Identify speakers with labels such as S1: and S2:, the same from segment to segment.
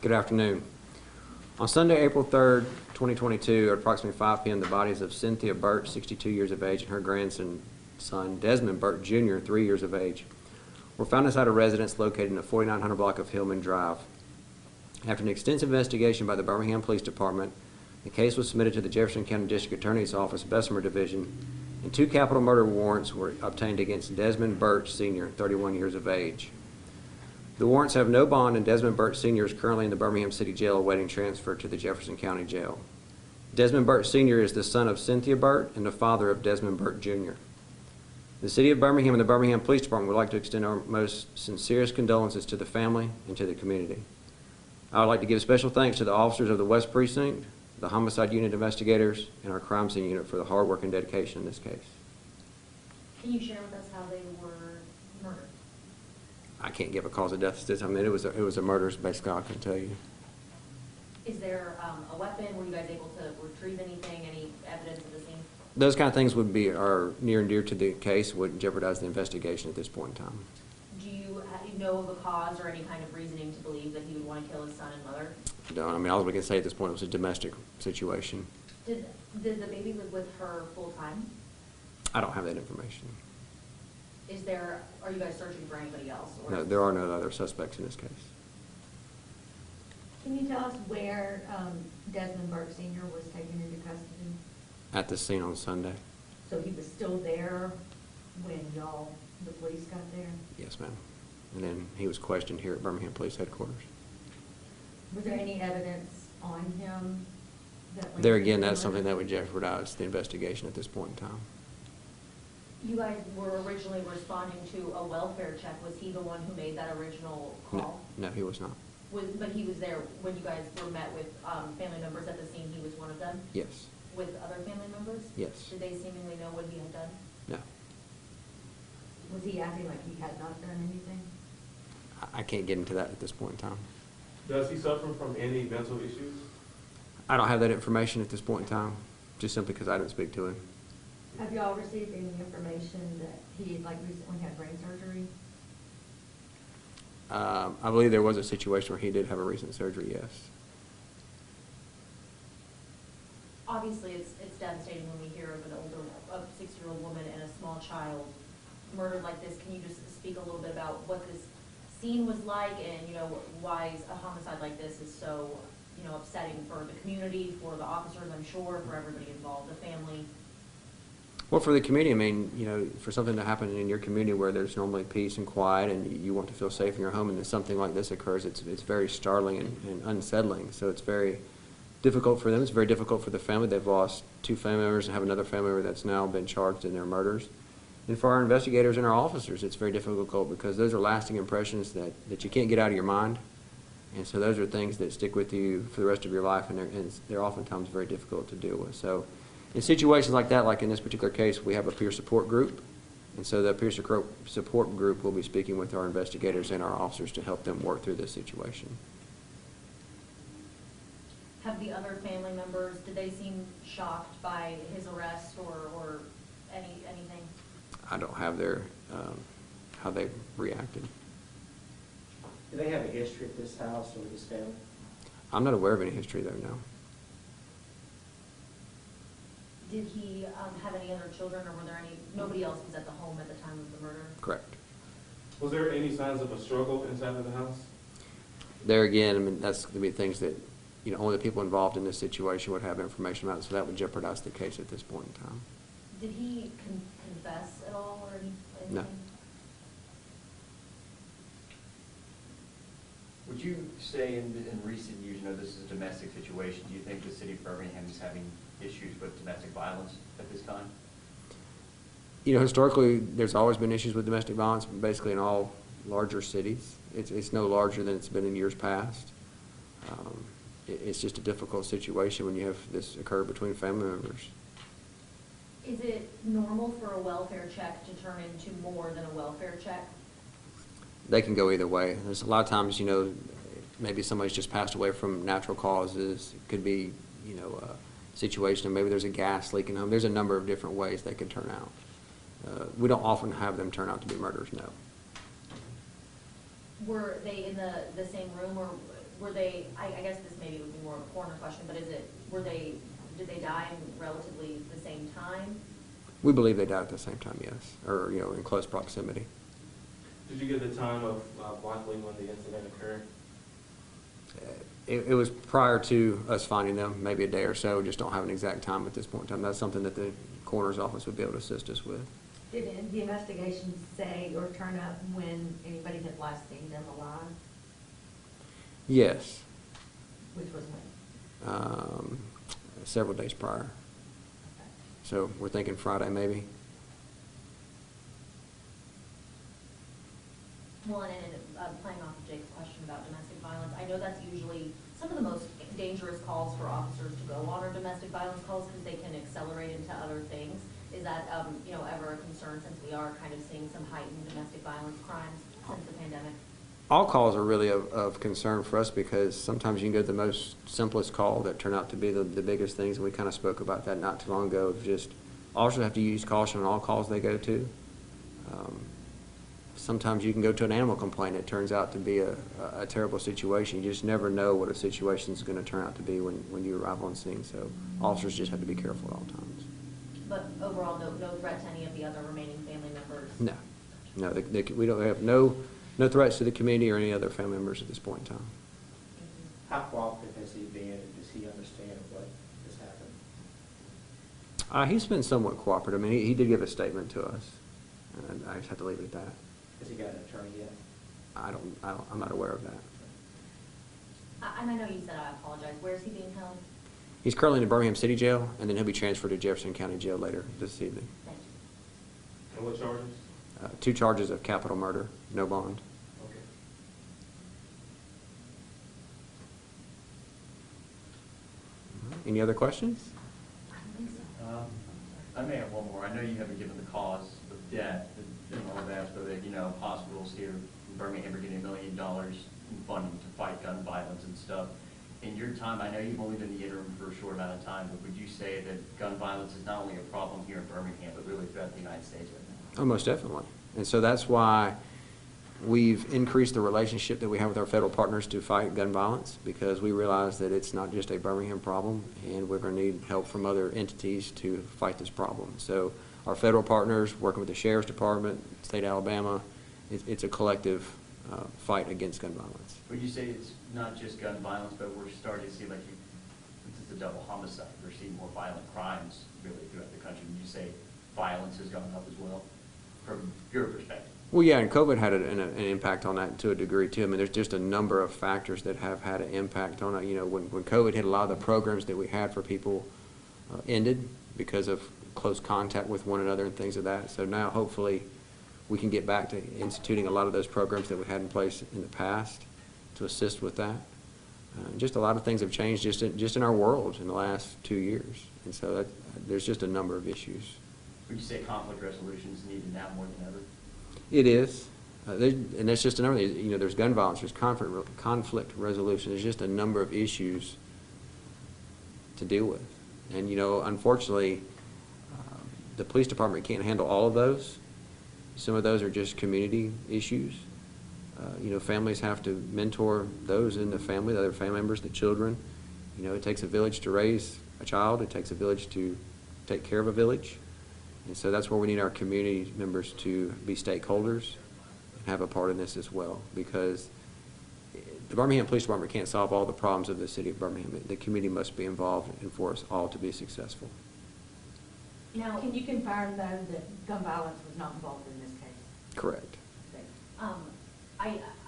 S1: Good afternoon. On Sunday, April 3rd, 2022, at approximately 5 p.m., the bodies of Cynthia Burt, 62 years of age, and her grandson, Desmond Burt, Jr., 3 years of age, were found inside a residence located in the 4900 block of Hillman Drive. After an extensive investigation by the Birmingham Police Department, the case was submitted to the Jefferson County District Attorney's Office, Bessemer Division, and 2 capital murder warrants were obtained against Desmond Burt, Sr., 31 years of age. The warrants have no bond, and Desmond Burt Sr. is currently in the Birmingham City Jail awaiting transfer to the Jefferson County Jail. Desmond Burt Sr. is the son of Cynthia Burt and the father of Desmond Burt Jr. The City of Birmingham and the Birmingham Police Department would like to extend our most sincerest condolences to the family and to the community. I would like to give special thanks to the officers of the West Precinct, the Homicide Unit investigators, and our Crime Scene Unit for the hard work and dedication in this case.
S2: Can you share with us how they were murdered?
S1: I can't give a cause of death. I mean, it was a murder, is basically all I can tell you.
S2: Is there a weapon? Were you guys able to retrieve anything, any evidence of the scene?
S1: Those kind of things are near and dear to the case, wouldn't jeopardize the investigation at this point in time.
S2: Do you know the cause or any kind of reasoning to believe that he would want to kill his son and mother?
S1: No, I mean, all we can say at this point was a domestic situation.
S2: Did the baby live with her full time?
S1: I don't have that information.
S2: Are you guys searching for anybody else? Or
S1: No, there are no other suspects in this case.
S3: Can you tell us where Desmond Burt Sr. was taken into custody?
S1: At the scene on Sunday.
S3: So he was still there when the police got there?
S1: Yes, ma'am. And then he was questioned here at Birmingham Police Headquarters.
S3: Was there any evidence on him?
S1: There again, that's something that would jeopardize the investigation at this point in time.
S2: You guys were originally responding to a welfare check. Was he the one who made that original call?
S1: No, he was not.
S2: But he was there when you guys were met with family members at the scene. He was one of them?
S1: Yes.
S2: With other family members?
S1: Yes.
S2: Did they seemingly know what he had done?
S1: No.
S3: Was he acting like he had not done anything?
S1: I can't get into that at this point in time.
S4: Does he suffer from any mental issues?
S1: I don't have that information at this point in time, just simply because I didn't speak to him.
S3: Have y'all received any information that he recently had brain surgery?
S1: I believe there was a situation where he did have a recent surgery, yes.
S2: Obviously, it's devastating when we hear of a 6-year-old woman and a small child murdered like this. Can you just speak a little bit about what this scene was like, and why a homicide like this is so upsetting for the community, for the officers, I'm sure, for everybody involved, the family?
S1: Well, for the community, I mean, for something to happen in your community where there's normally peace and quiet and you want to feel safe in your home, and then something like this occurs, it's very startling and unsettling. So it's very difficult for them. It's very difficult for the family. They've lost 2 family members and have another family member that's now been charged in their murders. And for our investigators and our officers, it's very difficult because those are lasting impressions that you can't get out of your mind. And so those are things that stick with you for the rest of your life, and they're oftentimes very difficult to deal with. So in situations like that, like in this particular case, we have a peer support group. And so the peer support group will be speaking with our investigators and our officers to help them work through this situation.
S2: Have the other family members, did they seem shocked by his arrest or anything?
S1: I don't have their, how they reacted.
S5: Do they have a history at this house or this family?
S1: I'm not aware of any history there, no.
S2: Did he have any other children, or nobody else was at the home at the time of the murder?
S1: Correct.
S4: Was there any signs of a struggle inside of the house?
S1: There again, I mean, that's going to be things that, only the people involved in this situation would have information about it, so that would jeopardize the case at this point in time.
S2: Did he confess at all or anything?
S1: No.
S6: Would you say in recent years, this is a domestic situation, do you think the city of Birmingham is having issues with domestic violence at this time?
S1: Historically, there's always been issues with domestic violence, basically in all larger cities. It's no larger than it's been in years past. It's just a difficult situation when you have this occur between family members.
S2: Is it normal for a welfare check to turn into more than a welfare check?
S1: They can go either way. There's a lot of times, maybe somebody's just passed away from natural causes. It could be, a situation, maybe there's a gas leak in home. There's a number of different ways they can turn out. We don't often have them turn out to be murders, no.
S2: Were they in the same room, or were they, I guess this maybe would be more of a coroner question, but did they die in relatively the same time?
S1: We believe they died at the same time, yes, or, in close proximity.
S4: Did you get the time of likely when the incident occurred?
S1: It was prior to us finding them, maybe a day or so, just don't have an exact time at this point in time. That's something that the coroner's office would be able to assist us with.
S3: Did the investigation say or turn up when anybody had last seen them alive?
S1: Yes,
S3: Which was when?
S1: several days prior.
S3: Okay.
S1: So we're thinking Friday, maybe.
S2: Well, and playing off of Jake's question about domestic violence, I know that's usually some of the most dangerous calls for officers to go on are domestic violence calls because they can accelerate into other things. Is that, ever a concern since we are kind of seeing some heightened domestic violence crimes since the pandemic?
S1: All calls are really of concern for us because sometimes you can go to the most simplest call that turn out to be the biggest things, and we kind of spoke about that not too long ago. Just officers have to use caution on all calls they go to. Sometimes you can go to an animal complaint. It turns out to be a terrible situation. You just never know what a situation is going to turn out to be when you arrive on scene. So officers just have to be careful at all times.
S2: But overall, no threat to any of the other remaining family members?
S1: No, we don't have no threats to the community or any other family members at this point in time.
S5: How cooperative has he been, and does he understand what has happened?
S1: He's been somewhat cooperative. I mean, he did give a statement to us, and I just have to leave it at that.
S5: Has he got an attorney yet?
S1: I'm not aware of that.
S2: And I know you said, I apologize, where is he being held?
S1: He's currently in the Birmingham City Jail, and then he'll be transferred to Jefferson County Jail later this evening.
S2: Thank you.
S4: And what charges?
S1: 2 charges of capital murder, no bond.
S4: Okay.
S1: Any other questions?
S2: I don't think so.
S6: I may have one more. I know you haven't given the cause of death and all that, but hospitals here in Birmingham are getting $1 million in funding to fight gun violence and stuff. In your time, I know you've only been the interim for a short amount of time, but would you say that gun violence is not only a problem here in Birmingham, but really throughout the United States right now?
S1: Oh, most definitely. And so that's why we've increased the relationship that we have with our federal partners to fight gun violence, because we realize that it's not just a Birmingham problem, and we're going to need help from other entities to fight this problem. So our federal partners, working with the Sheriff's Department, state of Alabama, it's a collective fight against gun violence.
S6: Would you say it's not just gun violence, but we're starting to see, like, this is a double homicide. We're seeing more violent crimes really throughout the country. Would you say violence has gone up as well, from your perspective?
S1: Well, yeah, and COVID had an impact on that to a degree, too. I mean, there's just a number of factors that have had an impact on it. When COVID hit, a lot of the programs that we had for people ended because of close contact with one another and things of that. So now, hopefully, we can get back to instituting a lot of those programs that we had in place in the past to assist with that. Just a lot of things have changed just in our world in the last 2 years. And so there's just a number of issues.
S6: Would you say conflict resolution is needed now more than ever?
S1: It is. And that's just a number. There's gun violence, there's conflict resolution. There's just a number of issues to deal with. And, unfortunately, the police department can't handle all of those. Some of those are just community issues. Families have to mentor those in the family, the other family members, the children. It takes a village to raise a child. It takes a village to take care of a village. And so that's where we need our community members to be stakeholders and have a part in this as well, because the Birmingham Police Department can't solve all the problems of the city of Birmingham. The community must be involved and for us all to be successful.
S3: Now, can you confirm, though, that gun violence was not involved in this case?
S1: Correct.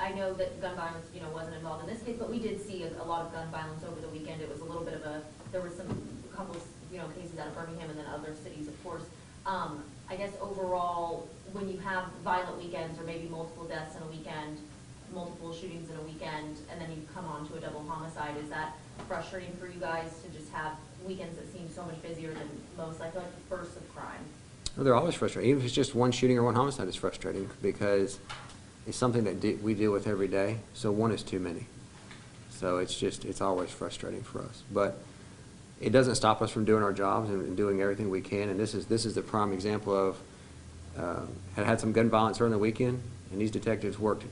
S2: I know that gun violence, wasn't involved in this case, but we did see a lot of gun violence over the weekend. It was a little bit of there were a couple of, cases out of Birmingham and then other cities, of course. I guess overall, when you have violent weekends or maybe multiple deaths in a weekend, multiple shootings in a weekend, and then you come on to a double homicide, is that frustrating for you guys to just have weekends that seem so much busier than most? I feel like the bursts of crime.
S1: Well, they're always frustrating. Even if it's just one shooting or one homicide, it's frustrating because it's something that we deal with every day. So one is too many. So it's always frustrating for us. But it doesn't stop us from doing our jobs and doing everything we can. And this is the prime example of had some gun violence during the weekend, and these detectives worked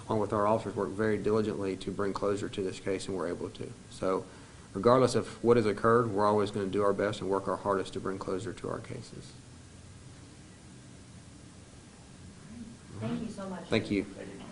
S1: along with our officers, worked very diligently to bring closure to this case, and we're able to. So regardless of what has occurred, we're always going to do our best and work our hardest to bring closure to our cases.
S2: Thank you so much.
S1: Thank you.
S6: Thank you.